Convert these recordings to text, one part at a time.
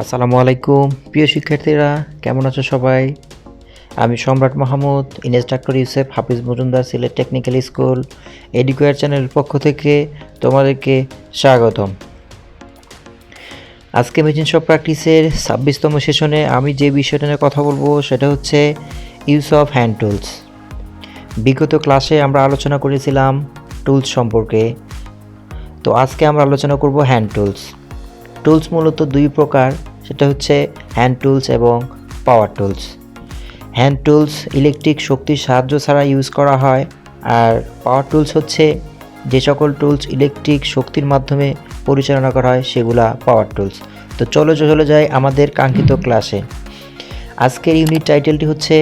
আসসালামু আলাইকুম প্রিয় শিক্ষার্থীরা, কেমন আছো সবাই? আমি Samrat Mahmud, instructor Yusef Hafiz Majumdar Sylhet technical school Educare চ্যানেলের পক্ষ থেকে তোমাদেরকে স্বাগতম। আজকে মেশিন শপ প্র্যাকটিসের 26তম সেশনে আমি যে বিষয়টা নিয়ে কথা বলবো সেটা হচ্ছে ইউজ অফ হ্যান্ড টুলস। বিগত ক্লাসে আমরা আলোচনা করেছিলাম টুলস সম্পর্কে, তো আজকে আমরা আলোচনা করব হ্যান্ড টুলস। টুলস মূলত দুই প্রকার, সেটা হচ্ছে হ্যান্ড টুলস এবং পাওয়ার টুলস। হ্যান্ড টুলস ইলেকট্রিক শক্তির সাহায্য ছাড়া ইউজ করা হয়, আর পাওয়ার টুলস হচ্ছে যে সকল টুলস ইলেকট্রিক শক্তির মাধ্যমে পরিচালনা করা হয় সেগুলা পাওয়ার টুলস। তো চলে যাই আমাদের কাঙ্ক্ষিত ক্লাসে। আজকের ইউনিট টাইটেলটি হচ্ছে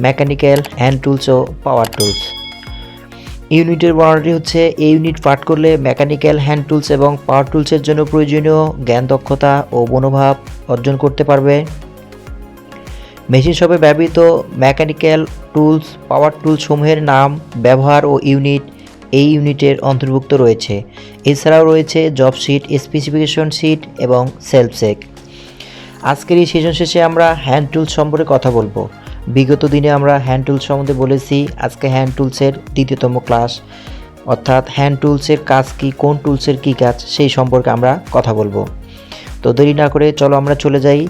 মেকানিক্যাল হ্যান্ড টুলস ও পাওয়ার টুলস। ইউনিটের বর্ণনাটি হচ্ছে এই ইউনিট পাঠ করলে মেকানিক্যাল হ্যান্ড টুলস এবং পাওয়ার টুলসের জন্য প্রয়োজনীয় জ্ঞান, দক্ষতা ও মনোভাব অর্জন করতে পারবে। মেশিন শপে ব্যবহৃত মেকানিক্যাল টুলস, পাওয়ার টুলস সমূহের নাম, ব্যবহার ও ইউনিট এই ইউনিটের অন্তর্ভুক্ত রয়েছে। এছাড়াও রয়েছে জব শিট, স্পেসিফিকেশন শিট এবং সেলফ চেক। আজকের এই সেশন শেষে আমরা হ্যান্ড টুলস সম্পর্কে কথা বলবো। বিগত দিনে আমরা হ্যান্ড টুলস সম্বন্ধে বলেছি, আজকে হ্যান্ড টুলসের দ্বিতীয়তম ক্লাস, অর্থাৎ হ্যান্ড টুলসের কাজ কি, কোন টুলসের কি কাজ সেই সম্পর্কে আমরা কথা বলবো। তো দেরি না করে চলো আমরা চলে যাই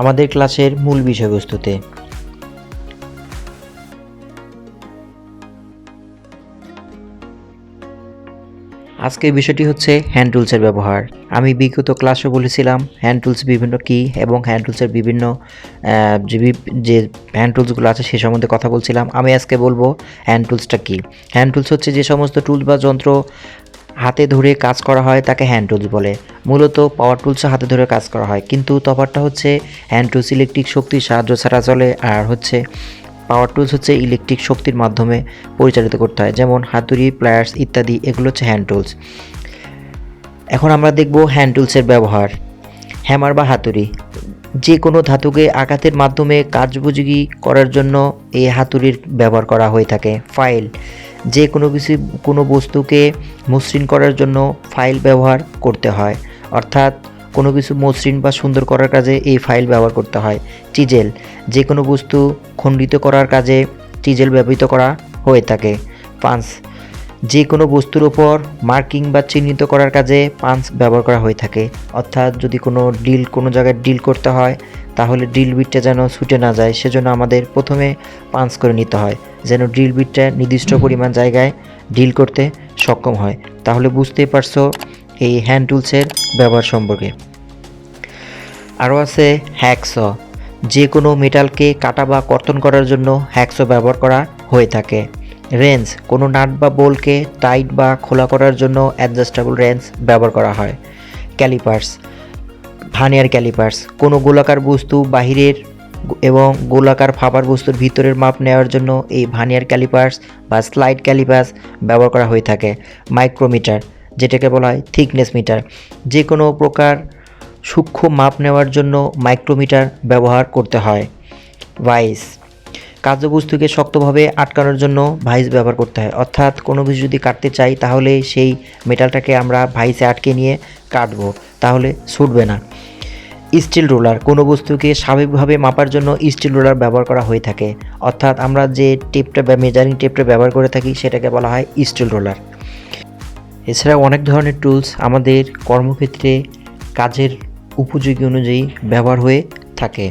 আমাদের ক্লাসের মূল বিষয়বস্তুতে। আজকের বিষয়টি হচ্ছে হ্যান্ড টুলসের ব্যবহার। আমি বিগত ক্লাসে বলেছিলাম হ্যান্ড টুলস বিভিন্ন কী এবং হ্যান্ড টুলসের বিভিন্ন যে হ্যান্ড টুলসগুলো আছে সে সম্বন্ধে কথা বলছিলাম। আমি আজকে বলবো হ্যান্ড টুলসটা কী। হ্যান্ড টুলস হচ্ছে যে সমস্ত টুলস বা যন্ত্র হাতে ধরে কাজ করা হয় তাকে হ্যান্ড টুলস বলে। মূলত পাওয়ার টুলসও হাতে ধরে কাজ করা হয়, কিন্তু তফাৎটা হচ্ছে হ্যান্ড টুলস ইলেকট্রিক শক্তির সাহায্য ছাড়া চলে, আর হচ্ছে পাওয়ার টুলস হচ্ছে ইলেকট্রিক শক্তির মাধ্যমে পরিচালিত করতে হয়, যেমন হাতুড়ি, প্লায়ার্স ইত্যাদি, এগুলো হচ্ছে হ্যান্ড টুলস। এখন আমরা দেখব হ্যান্ড টুলসের ব্যবহার। হ্যামার বা হাতুড়ি যে কোনো ধাতুকে আঘাতের মাধ্যমে কার্যোপযোগী করার জন্য এই হাতুড়ির ব্যবহার করা হয়ে থাকে। ফাইল যে কোনো বস্তুকে মসৃণ করার জন্য ফাইল ব্যবহার করতে হয়, অর্থাৎ কোনো কিছু মসৃণ বা সুন্দর করার কাজে এই ফাইল ব্যবহার করতে হয়। চিজেল যে কোনো বস্তু খণ্ডিত করার কাজে চিজেল ব্যবহৃত করা হয়ে থাকে। পাঞ্চ যে কোনো বস্তুর ওপর মার্কিং বা চিহ্নিত করার কাজে পাঞ্চ ব্যবহার করা হয়ে থাকে, অর্থাৎ যদি কোনো জায়গায় ডিল করতে হয় তাহলে ড্রিল বিটটা যেন ছুটে না যায়, সেজন্য আমাদের প্রথমে পাঞ্চ করে নিতে হয় যেন ড্রিল বিটটা নির্দিষ্ট পরিমাণ জায়গায় ডিল করতে সক্ষম হয়। তাহলে বুঝতেই পারছো এই হ্যান্ড টুলসের ব্যবহার সম্পর্কে। আরও আছে হ্যাকস, যে কোনো মেটালকে কাটা বা কর্তন করার জন্য হ্যাকস ব্যবহার করা হয়ে থাকে। রেঞ্জ কোনো নাট বা বোল্টকে টাইট বা খোলা করার জন্য অ্যাডজাস্টেবল রেঞ্জ ব্যবহার করা হয়। ক্যালিপার্স ভার্নিয়ার ক্যালিপার্স কোনো গোলাকার বস্তু বাহিরের এবং গোলাকার ফাঁপার বস্তুর ভিতরের মাপ নেওয়ার জন্য এই ভার্নিয়ার ক্যালিপার্স বা স্লাইড ক্যালিপার্স ব্যবহার করা হয়ে থাকে। মাইক্রোমিটার যেটাকে বলা হয় থিকনেস মিটার, যে কোনো প্রকার সূক্ষ্ম মাপ নেওয়ার জন্য মাইক্রোমিটার ব্যবহার করতে হয়। ভাইস কার্যবস্তুকে শক্তভাবে আটকানোর জন্য ভাইস ব্যবহার করতে হয়, অর্থাৎ কোনো কিছু যদি কাটতে চাই তাহলে সেই মেটালটাকে আমরা ভাইসে আটকে নিয়ে কাটবো, তাহলে ছুটবে না। স্টিল রোলার কোনো বস্তুকে স্বাভাবিকভাবে মাপার জন্য স্টিল রোলার ব্যবহার করা হয়ে থাকে, অর্থাৎ আমরা যে টেপটা বা মেজারিং টেপটা ব্যবহার করে থাকি সেটাকে বলা হয় স্টিল রোলার। এছাড়া অনেক ধরনের টুলস আমাদের কর্মক্ষেত্রে কাজের উপযোগী অনুযায়ী ব্যবহার হয়ে থাকে।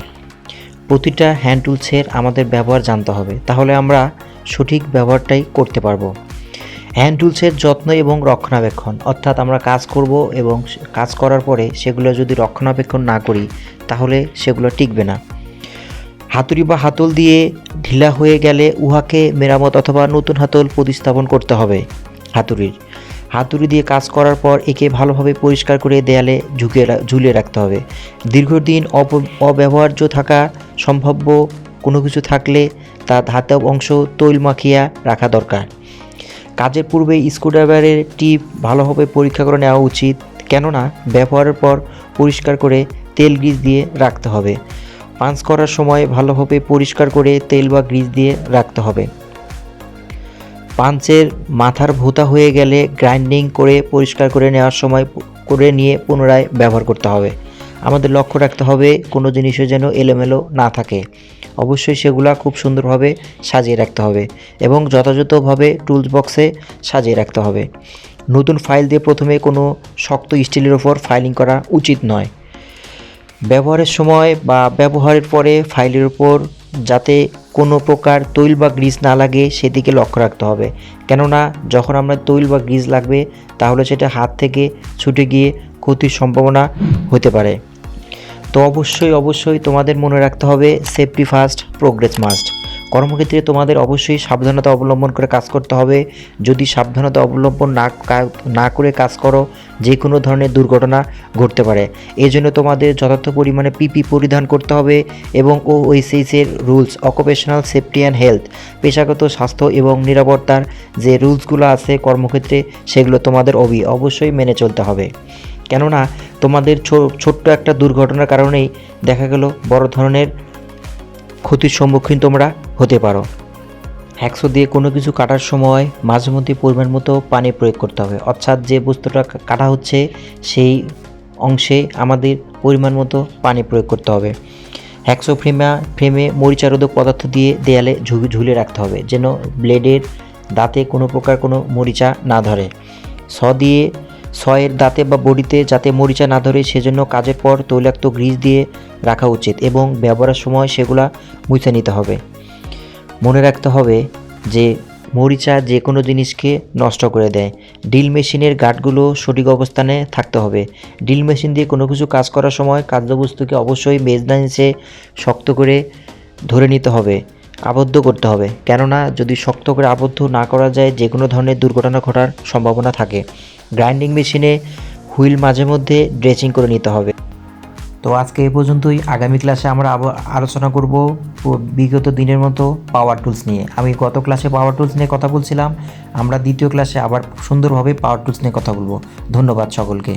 প্রতিটা হ্যান্ড টুলসের আমাদের ব্যবহার জানতে হবে, তাহলে আমরা সঠিক ব্যবহারটাই করতে পারবো। হ্যান্ড টুলসের যত্ন এবং রক্ষণাবেক্ষণ, অর্থাৎ আমরা কাজ করব এবং কাজ করার পরে সেগুলো যদি রক্ষণাবেক্ষণ না করি তাহলে সেগুলো টিকবে না। হাতুড়ি বা হাতল দিয়ে ঢিলা হয়ে গেলে উহাকে মেরামত অথবা নতুন হাতল প্রতিস্থাপন করতে হবে। হাতুড়ি দিয়ে কাজ করার পর একে ভালোভাবে পরিষ্কার করে দেয়ালে ঝুলিয়ে রাখতে হবে। দীর্ঘদিন অব্যবহার্য থাকা সম্ভাব্য কোনো কিছু থাকলে তা ধাতব অংশ তৈল মাখিয়া রাখা দরকার। কাজের পূর্বে স্ক্রুড্রাইভারের টিপ ভালোভাবে পরীক্ষা করে নেওয়া উচিত, কেননা ব্যবহারের পর পরিষ্কার করে তেল গ্রিজ দিয়ে রাখতে হবে। পাঞ্চ করার সময় ভালোভাবে পরিষ্কার করে তেল বা গ্রিজ দিয়ে রাখতে হবে। পাঞ্চের মাথার ভোঁতা হয়ে গেলে গ্রাইন্ডিং করে পরিষ্কার করে নেওয়ার সময় করে নিয়ে পুনরায় ব্যবহার করতে হবে। আমাদের লক্ষ্য রাখতে হবে কোনো জিনিসও যেন এলোমেলো না থাকে। অবশ্যই সেগুলা খুব সুন্দরভাবে সাজিয়ে রাখতে হবে এবং যথাযথভাবে টুলস বক্সে সাজিয়ে রাখতে হবে। নতুন ফাইল দিয়ে প্রথমে কোনো শক্ত স্টিলের ওপর ফাইলিং করা উচিত নয়। ব্যবহারের সময় বা ব্যবহারের পরে ফাইলের উপর যাতে কোনো প্রকার তৈল বা গ্রিজ না লাগে সেদিকে লক্ষ্য রাখতে হবে, কেননা যখন আমরা তৈল বা গ্রিজ লাগবে তাহলে সেটা হাত থেকে ছুটে গিয়ে ক্ষতির সম্ভাবনা হতে পারে। তো অবশ্যই তোমাদের মনে রাখতে হবে সেফটি ফার্স্ট, প্রোগ্রেস মাস্ট। কর্মক্ষেত্রে তোমাদের অবশ্যই সাবধানতা অবলম্বন করে কাজ করতে হবে। যদি সাবধানতা অবলম্বন না করে কাজ করো, যে কোনো ধরনের দুর্ঘটনা ঘটতে পারে। এই জন্য তোমাদের যথার্থ পরিমাণে পিপি পরিধান করতে হবে এবং ওএসএইচের rules, occupational safety and health, পেশাগত স্বাস্থ্য এবং নিরাপত্তার যে রুলসগুলো আছে কর্মক্ষেত্রে, সেগুলো তোমাদের অবশ্যই মেনে চলতে হবে। কেননা তোমাদের ছোট্ট একটা দুর্ঘটনার কারণেই দেখা গেল বড় ধরনের ক্ষতির সম্মুখীন তোমরা হতে পারো। হ্যাকসো দিয়ে কোনো কিছু কাটার সময় মাঝে মধ্যে পরিমাণ মতো পানি প্রয়োগ করতে হবে, অর্থাৎ যে বস্তুটা কাটা হচ্ছে সেই অংশে আমাদের পরিমাণ মতো পানি প্রয়োগ করতে হবে। হ্যাকসো ফ্রেমে মরিচারোধক পদার্থ দিয়ে দেয়ালে ঝুলে রাখতে হবে, যেন ব্লেডের দাঁতে কোনো প্রকার কোনো মরিচা না ধরে। সয়ের দাঁতে বা বডিতে যাতে মরিচা না ধরে সেজন্য কাজের পর তৈলাক্ত গ্রিজ দিয়ে রাখা উচিত এবং ব্যবহারের সময় সেগুলা মুছে নিতে হবে। মনে রাখতে হবে যে মরিচা যে কোনো জিনিসকে নষ্ট করে দেয়। ড্রিল মেশিনের গার্ডগুলো সঠিক অবস্থানে থাকতে হবে। ড্রিল মেশিন দিয়ে কোনো কিছু কাজ করার সময় কার্যবস্তুকে অবশ্যই মেজদানিসে শক্ত করে ধরে নিতে হবে, আবদ্ধ করতে হবে, কেননা যদি শক্ত করে আবদ্ধ না করা যায় যে কোনো ধরনের দুর্ঘটনা ঘটার সম্ভাবনা থাকে। গ্রাইন্ডিং মেশিনে হুইল মাঝে মধ্যে ড্রেসিং করে নিতে হবে। তো আজকে এই পর্যন্তই। আগামী ক্লাসে আমরা আবার আলোচনা করব বিগত দিনের মতো পাওয়ার টুলস নিয়ে। আমি গত ক্লাসে পাওয়ার টুলস নিয়ে কথা বলছিলাম, আমরা দ্বিতীয় ক্লাসে আবার সুন্দরভাবে পাওয়ার টুলস নিয়ে কথা বলবো। ধন্যবাদ সকলকে।